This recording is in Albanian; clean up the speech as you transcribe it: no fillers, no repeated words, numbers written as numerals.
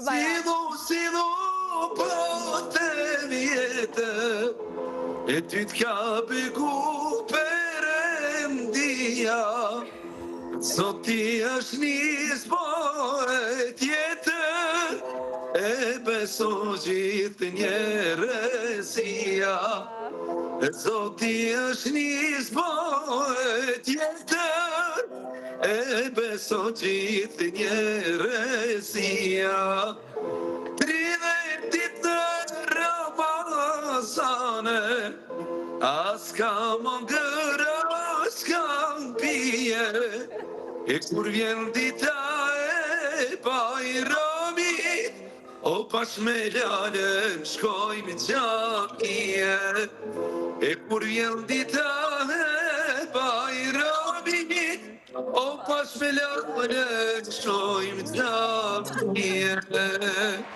Si do po të vjetë, e ty t'ka bëgu Perëndia, Zoti është një zbore tjetër, e beso gjithë njerëzia. Zoti është një zbore tjetër, e beso gjithë njerëzia. 30 ditë në Ramazane, as ka mangër, as ka pije, e kur vjen dita e Bajramit, o pash me ljalën shkojmë gjamije. E kur vjen dita e Bajramit, o pash me ljalën shkojmë gjamije.